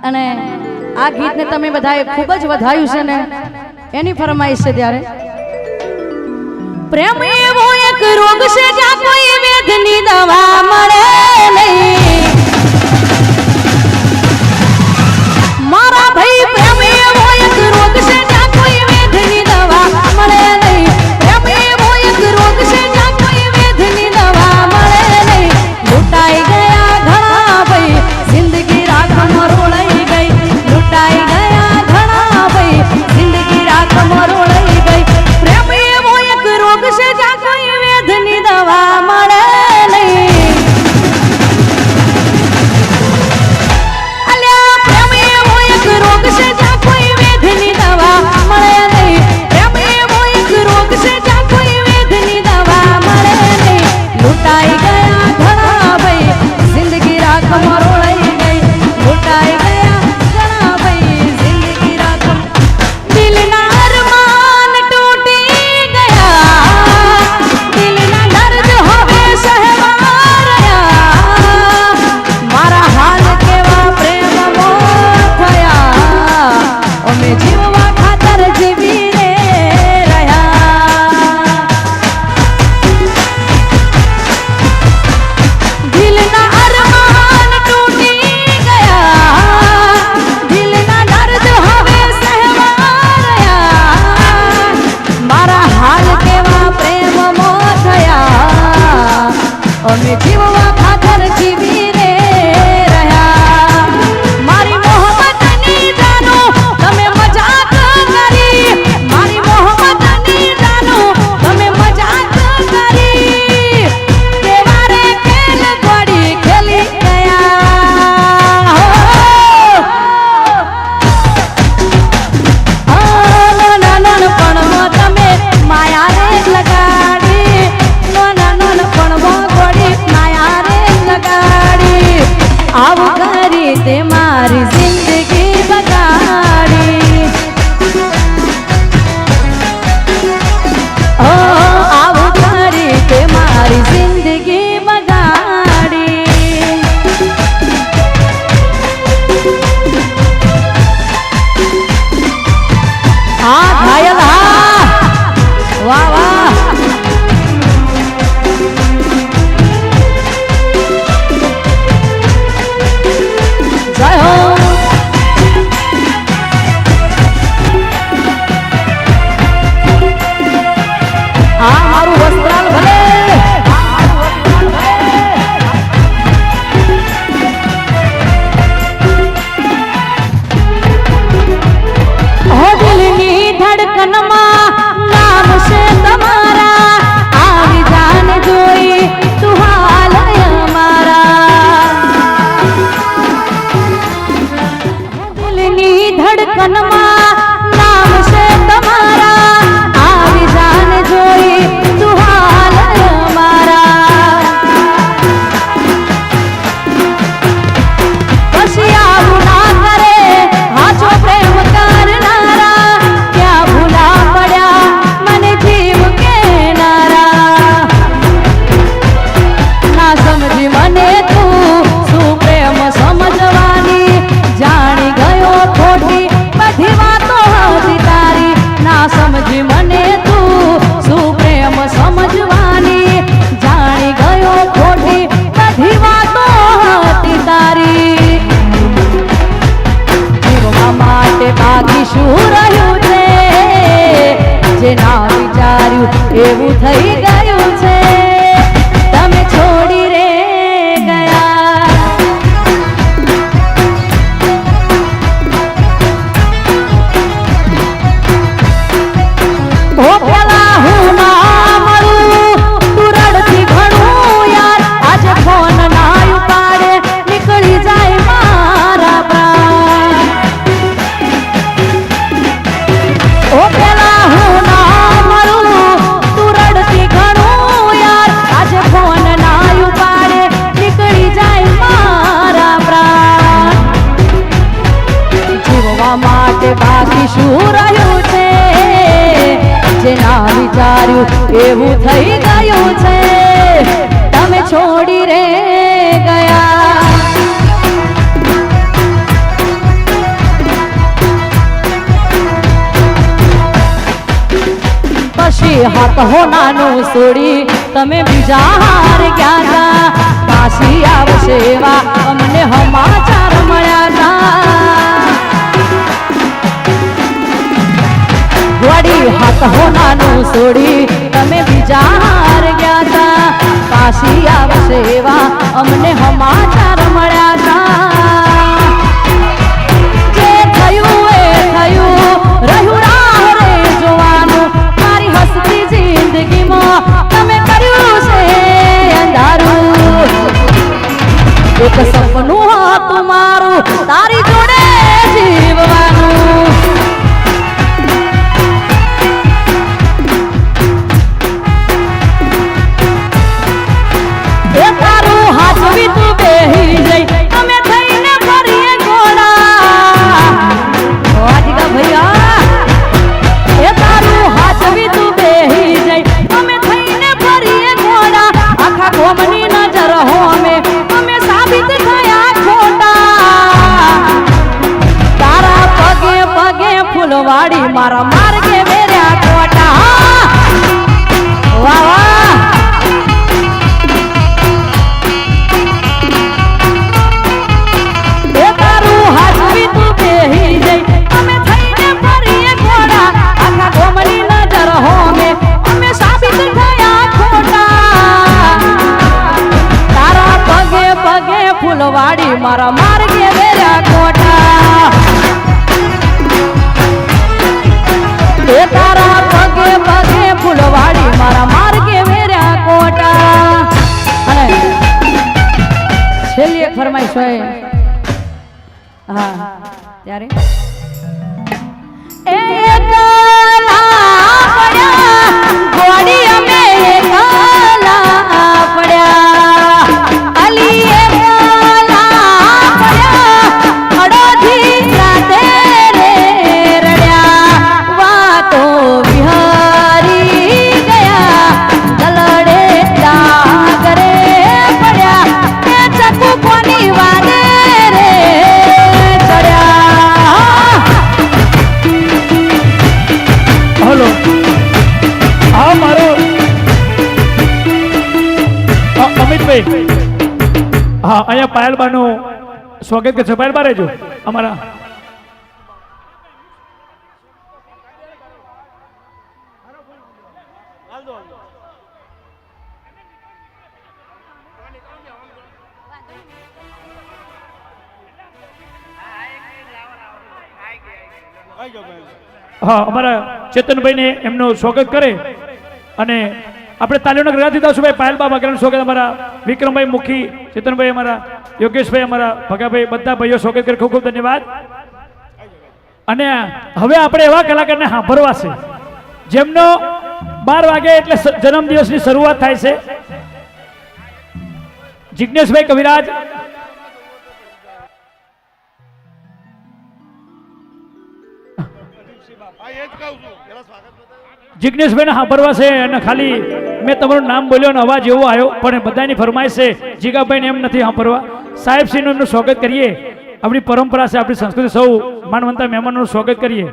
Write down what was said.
અને આ ગીતને તમે બધાએ ખૂબ જ વધાયું છે ને એની ફરમાઈશ છે ત્યારે પ્રેમ એવો એક રોગ છે જ્યાં કોઈ વેદની દવા મળે નહીં મારા ભાઈ પ્રેમ એવો એક રોગ છે જ્યાં કોઈ વેદની દવા મળે નહીં પ્રેમ એવો એક રોગ છે જ્યાં કોઈ વેદની દવા મળે નહીં લૂંટાઈ ગયા ઘણા ભાઈ જિંદગી રાખમાં રોળાઈ ગઈ લૂંટાઈ ગયા ઘણા ભાઈ જિંદગી રાખમાં રોળાઈ ગઈ પ્રેમ એવો એક રોગ છે જ્યાં કોઈ વેદની દવા મળે નહીં અલ્યા પ્રેમ એવો એક રોગ છે જ્યાં કોઈ વેદની દવા મળે નહીં પ્રેમ એવો એક રોગ છે જ્યાં કોઈ વેદની દવા મળે નહીં લૂંટાઈ ગયા ઘણા ભાઈ જિંદગી રાખમાં રોળાઈ ગઈ લૂંટાઈ ગયા ઘણા ભાઈ જિંદગી રાખમાં દિલના અરમાન તૂટી ગયા દિલના દર્દ હવે સહેવા રહ્યા મારા હાલ કેવા પ્રેમમાં થયા અમે જીવવા ખાતર જીવી રે રહ્યા દિલના અરમાન તૂટી ગયા દિલના દર્દ હવે સહેવા રહ્યા મારા હાલ કેવા પ્રેમમાં થયા અમે જીવવા ખાતર જીવી રે રહ્યા મારી મોહબ્બતની જાનો તમે મજાક કરી મારી મોહબ્બતની જાનો તમે મજાક કરી કેવા રે ખેલ ગોડી ખેલી ગયા નાનપણમાં તમે માયા રે લગાડી નાનપણમાં ગોડી માયા રે લગાડી આવું કરી તે મારી જિંદગી બગાડી આવું કરી તે મારી જિંદગી બગાડી હા ઘાયલ હા વાહ વાહ જય હો હા મારું વસ્ત્રાલ ભલે હો દિલની ધડકનમાં નામ છે તમારા આવી જાન જોઈ તું હાલ અમારા દિલની ધડકનમાં નામ છે તમારા આવી જાન જોઈ તું હાલ અમારા પછી આવું ના કરે હાચો પ્રેમ કરનારા ક્યાં ભૂલા પડ્યા મને જીવ કેનારા ના સમજી મને તું શું પ્રેમ સમજવાની જાણી ગયો ખોટી બધી વાતો હતી તારી ના સમજી મને તું શું પ્રેમ સમજવાની જાણી ગયો ખોટી બધી વાતો હતી તારી જીવવા માટે બાકી શું રહ્યું છે જે ના વિચાર્યું એવું થઈ ગયું છે તમે છોડી રે ગયા ઓ પેલા હું ના મળું તું રડતી ઘણું યાર આજે ફોન ના ઉપાડે નીકળી જાય મારા પ્રાણ ઓ પેલા હું ના મળું તું રડતી ઘણું યાર આજે ફોન ના ઉપાડે નીકળી જાય મારા પ્રાણ જીવવા માટે બાકી શું રહ્યું છે જે ના વિચાર્યું એવું થઈ ગયું છે તમે છોડી રે ગયા વળી હાથ હોનાનું છોડી તમે બીજા હાર ગયા તા કાશી આવશે એવા અમને સમાચાર મળ્યા તા વળી હાથ હોનાનું છોડી તમે બીજા હાર ગયા તા કાશી આવશે એવા અમને સમાચાર મળ્યા તા જે થયું એ થયું રહ્યું રાહ રે જોવાનું મારી હસતી જિંદગીમાં તમે કર્યું છે અંધારું એક સપનું હતું મારું તારી જોડે જીવવાનું એ તારું હાથવી તું બેહી જઈ અમે થઈને ફરીએ ઘોડા વાજીકા ભૈયા એ તારું હાથવી તું બેહી જઈ અમે થઈને ફરીએ ઘોડા આખા ગોમની નજર હો અમે સાબિત થયા ખોટા તારા પગે પગે ફૂલવાડી મારા માર્ગે વેર્યા કોટા વાહ વાહ એ તારું હાથવી તું બેહી જઈ અમે થઈને ફરીએ ઘોડા આખા ગોમની નજર હો અમે સાબિત થયા ખોટા તારા પગે પગે ફૂલવાડી મારા માર્ગે વેર્યા કોટા એ તારા પગે પગે ફૂલવાડી મારા માર્ગે વેર્યા કોટા અને છેલ્લી એક ફરમાઈશ હોય હા ત્યારે એકલા પડ્યા ગોડી અમે એકલા પડ્યા અલી એકલા પડ્યા અડોધી રાતે રે રડ્યા વાતો વિહરી ગયા દલડે ડાગરે પડ્યા એ ચકુ કોની વાને રે હલો હા મારો અમિતભાઈ હા અહીંયા પાયલબાનું સ્વાગત કરશે પાયલબા રહેજો અમારા હા અમારા ચેતનભાઈને એમનું સ્વાગત કરે અને આપણે તાલીઓના ગરાથી દઉં છું ભાઈ પાયલબા વગેરેનું સ્વાગત અમારા વિક્રમભાઈ મુખી ચેતનભાઈ અમારા યોગેશભાઈ અમારા ભગાભાઈ બધા ભાઈઓ સ્વાગત કરે ખૂબ ખૂબ ધન્યવાદ અને હવે આપણે એવા કલાકારને સાંભળવા છે જેમનો 12 વાગે એટલે જન્મદિવસની શરૂઆત થાય છે જિજ્ઞેશભાઈ કવિરાજ જિજ્ઞેશભાઈને સાંભળવા છે અને ખાલી મેં તમારું નામ બોલ્યો અને અવાજ એવો આવ્યો પણ બધાની ફરમાઈશ છે જીગાભાઈને એમ નથી સાંભળવા સાહેબશ્રીનું એમનું સ્વાગત કરીએ આપણી પરંપરા છે આપણી સંસ્કૃતિ સૌ માનવંતા મહેમાનોનું સ્વાગત કરીએ